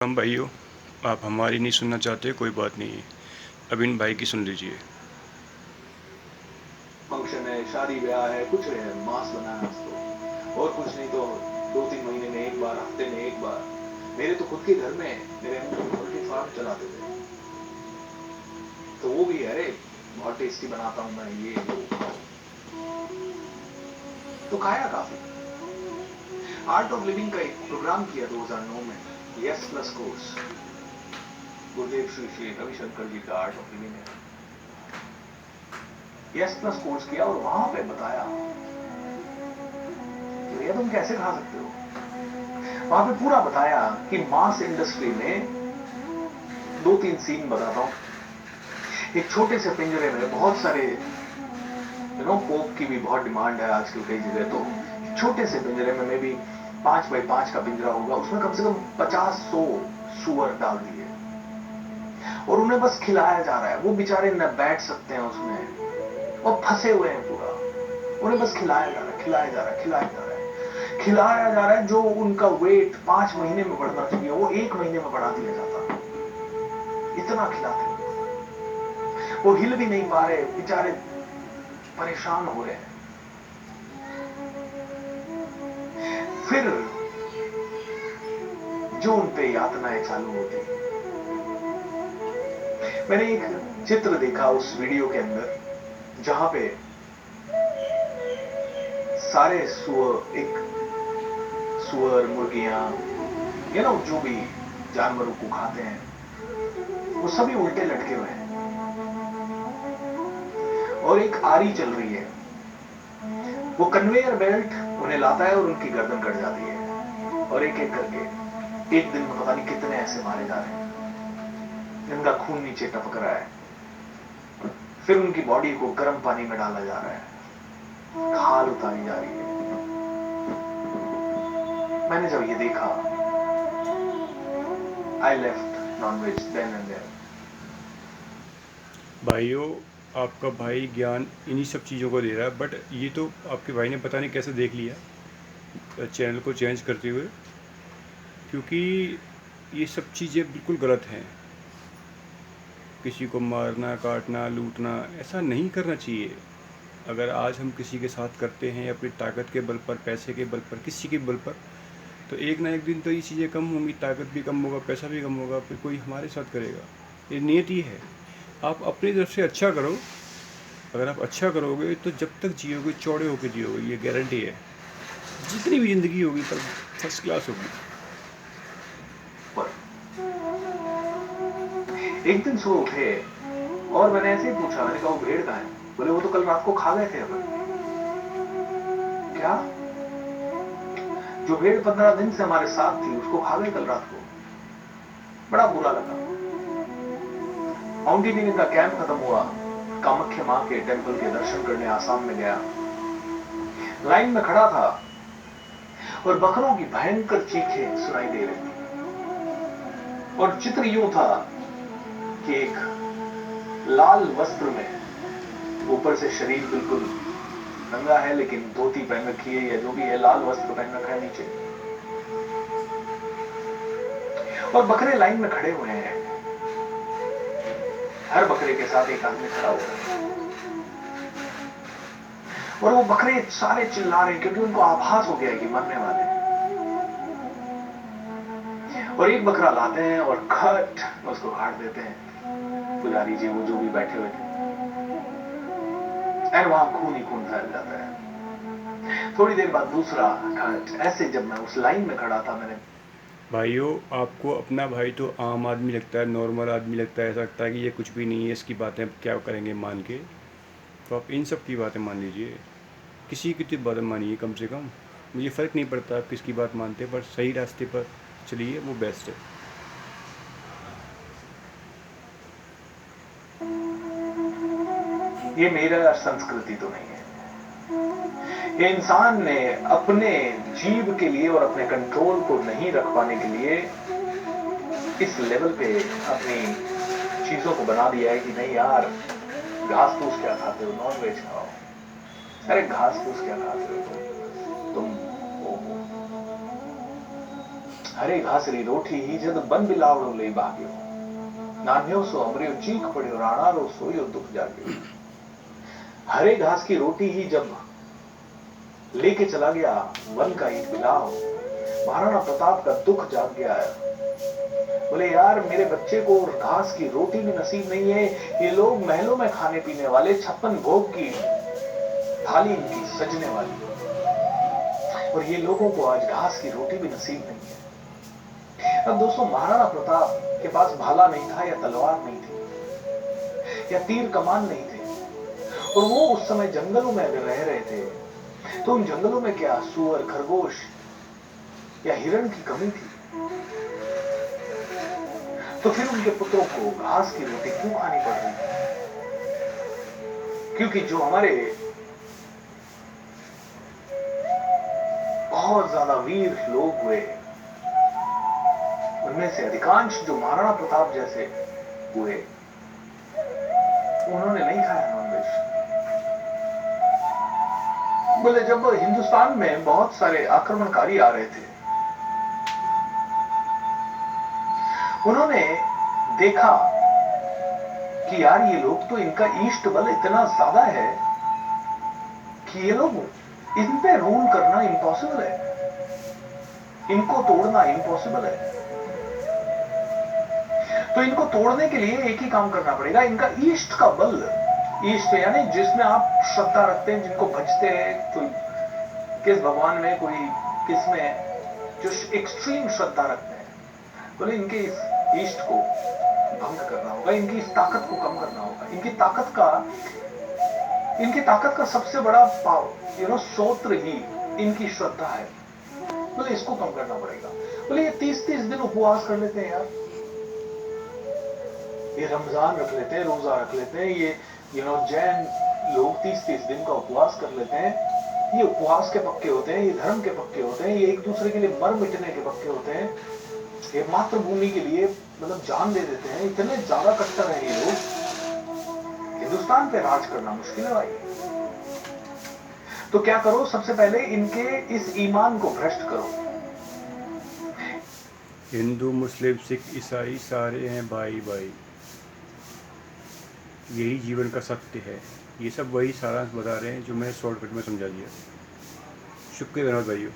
हम भाइयों, आप हमारी नहीं सुनना चाहते कोई बात नहीं है, अब इन भाई की सुन लीजिए। फंक्शन है, शादी ब्याह है, कुछ है, मांस बनाया आज तो, और कुछ नहीं तो 2-3 महीने में एक बार, हफ्ते में एक बार। मेरे तो खुद के घर में मेरे अंकल पोल्ट्री फार्म चलाते थे, तो वो भी अरे बहुत टेस्टी बनाता हूं मैं, ये वो खाओ, तो खाया काफी। आर्ट ऑफ लिविंग का एक प्रोग्राम किया 2009 में, यस प्लस कोर्स, गुरुदेव श्री श्री रविशंकर जी का आर्ट ऑफ लिविंग है। यस प्लस कोर्स किया और वहां पे बताया तो ये तुम कैसे खा सकते हो। वहां पे पूरा बताया कि मांस इंडस्ट्री में 2-3 सीन बताता हूं। एक छोटे से पिंजरे में बहुत सारे पोप की भी बहुत डिमांड है आजकल कई जगह, तो छोटे से पिंजरे में भी 5x5 का पिंजरा होगा, उसमें कम से कम 50-100 सुअर डाल दिए और उन्हें बस खिलाया जा रहा है। वो बेचारे न बैठ सकते हैं उसमें और फंसे हुए हैं पूरा, उन्हें बस खिलाया जा रहा है, खिलाया जा रहा है, खिलाया जा रहा है, खिलाया जा रहा है। जो उनका वेट 5 महीने में बढ़ना चाहिए वो 1 महीने में बढ़ा दिया जाता, इतना खिलाते हैं। वो हिल भी नहीं पा रहे बेचारे, परेशान हो रहे हैं। फिर जो उन पे यातनाएं चालू होती, मैंने एक चित्र देखा उस वीडियो के अंदर जहां पे सारे सुअर, एक सुअर, मुर्गियां, जो भी जानवरों को खाते हैं, वो सभी उल्टे लटके हुए हैं और एक आरी चल रही है। वो कन्वेयर बेल्ट उन्हें लाता है और उनकी गर्दन कट जाती है और एक एक करके एक दिन में पता नहीं कितने ऐसे मारे जा रहे हैं जिनका खून नीचे टपक रहा है। फिर उनकी बॉडी को गर्म पानी में डाला जा रहा है, खाल उतारी जा रही है। मैंने जब ये देखा, I left nonveg then and there. भाइयों, आपका भाई ज्ञान इन्हीं सब चीज़ों को दे रहा है, बट ये तो आपके भाई ने पता नहीं कैसे देख लिया चैनल को चेंज करते हुए, क्योंकि ये सब चीज़ें बिल्कुल गलत हैं। किसी को मारना, काटना, लूटना ऐसा नहीं करना चाहिए। अगर आज हम किसी के साथ करते हैं अपनी ताकत के बल पर, पैसे के बल पर, किसी के बल पर, तो एक ना एक दिन तो ये चीज़ें कम होंगी, ताकत भी कम होगा, पैसा भी कम होगा, फिर कोई हमारे साथ करेगा। ये नियति है। आप अपनी तरफ से अच्छा करो। अगर आप अच्छा करोगे तो जब तक जियोगे चौड़े होकर जियोगे, ये गारंटी है। जितनी भी ज़िंदगी होगी तब फर्स्ट क्लास होगी। पर एक दिन सो उठे और मैंने ऐसे ही पूछा, मैंने कहा वो भेड़ कहाँ है? बोले वो तो कल रात को खा गए थे अपन। क्या? जो भेड़ 15 दिन से हमारे साथ थी उसको खा गए कल रात को। बड़ा बुरा लगा। माउंटेनियरिंग का कैंप खत्म हुआ, कामाख्या मां के टेंपल के दर्शन करने आसाम में गया। लाइन में खड़ा था और बकरों की भयंकर चीखें सुनाई दे रही थी और चित्र यूं था कि एक लाल वस्त्र में, ऊपर से शरीर बिल्कुल नंगा है लेकिन धोती पहन रखी है या जो भी है, लाल वस्त्र पहन रखा है नीचे, और बकरे लाइन में खड़े हुए हैं। हर बकरे के साथ एक आदमी खड़ा हुआ है और वो बकरे सारे चिल्ला रहे हैं क्योंकि उनको आभास हो गया है कि मरने वाले हैं। और एक बकरा लाते हैं और खट उसको काट देते हैं पुजारी जी, वो जो भी बैठे हुए थे, और वहां खून ही खून फैल जाता है। थोड़ी देर बाद दूसरा खट। ऐसे जब मैं उस लाइन में खड़ा था, मैंने भाइयों, आपको अपना भाई तो आम आदमी लगता है, नॉर्मल आदमी लगता है, ऐसा लगता है कि ये कुछ भी नहीं है, इसकी बातें अब क्या करेंगे मान के। तो आप इन सब की बातें मान लीजिए, किसी की तो बातें मानिए कम से कम। मुझे फ़र्क नहीं पड़ता आप किसकी बात मानते, पर सही रास्ते पर चलिए, वो बेस्ट है। ये मेरा संस्कृति तो नहीं है। ये इंसान ने अपने जीव के लिए और अपने कंट्रोल को नहीं रख पाने के लिए इस लेवल पे अपनी चीजों को बना दिया है कि नहीं यार, घास फूस क्या खाते हो, नॉन वेज खाओ। अरे घास फूस क्या खाते हो तुम हरे घासरी रोटी ही जद बन बिलावड़ो ले भाग्यो, नान्यो सो अमरियो चीख पड़ियो, राणारो सोयो दुख जाग्यो। हरे घास की रोटी ही जब लेके चला गया वन का एक बिलाव, महाराणा प्रताप का दुख जाग गया है। बोले यार, मेरे बच्चे को घास की रोटी भी नसीब नहीं है, ये लोग महलों में खाने पीने वाले, 56 भोग की थाली इनकी सजने वाली, और ये लोगों को आज घास की रोटी भी नसीब नहीं है। अब दोस्तों, महाराणा प्रताप के पास भाला नहीं था, या तलवार नहीं थी, या तीर कमान नहीं थे, और वो उस समय जंगलों में अगर रह रहे थे तो उन जंगलों में क्या सूअर, खरगोश या हिरण की कमी थी? तो फिर उनके पुत्रों को घास की रोटी क्यों खानी पड़ रही है? क्योंकि जो हमारे बहुत ज्यादा वीर लोग हुए, उनमें से अधिकांश जो महाराणा प्रताप जैसे हुए, उन्होंने नहीं खाया नॉनवेज। बोले जब हिंदुस्तान में बहुत सारे आक्रमणकारी आ रहे थे, उन्होंने देखा कि यार ये लोग तो, इनका ईस्ट बल इतना ज्यादा है कि ये लोग, इन पे रूल करना इम्पॉसिबल है, इनको तोड़ना इम्पॉसिबल है। तो इनको तोड़ने के लिए एक ही काम करना पड़ेगा, इनका ईस्ट का बल, ईस्ट यानी जिसमें आप श्रद्धा रखते हैं, जिनको भजते हैं, कोई किस भगवान में, कोई किस में, जो एक्सट्रीम श्रद्धा रखते हैं, बोले इनके इस ईस्ट को भंग करना होगा, इनकी इस ताकत को कम करना होगा। इनकी ताकत का सबसे बड़ा स्रोत ही इनकी श्रद्धा है। बोले इसको कम करना पड़ेगा। बोले ये 30-30 दिन उपवास कर लेते हैं यार, ये रमजान रख लेते हैं, रोजा रख लेते हैं, ये जैन लोग 30-30 दिन का उपवास कर लेते हैं। ये उपवास के पक्के होते हैं, ये धर्म के पक्के होते हैं, ये एक दूसरे के लिए मर मिटने के पक्के होते हैं, ये मातृभूमि के लिए मतलब जान दे देते हैं। इतने ज्यादा कट्टर हैं ये लोग, हिंदुस्तान पे राज करना मुश्किल है भाई। तो क्या करो, सबसे पहले इनके इस ईमान को भ्रष्ट करो। हिंदू, मुस्लिम, सिख, ईसाई सारे हैं भाई भाई, यही जीवन का सत्य है। ये सब वही सारांश बता रहे हैं जो मैंने शॉर्टकट में समझा दिया। शुक्रिया धन्यवाद भाइयों।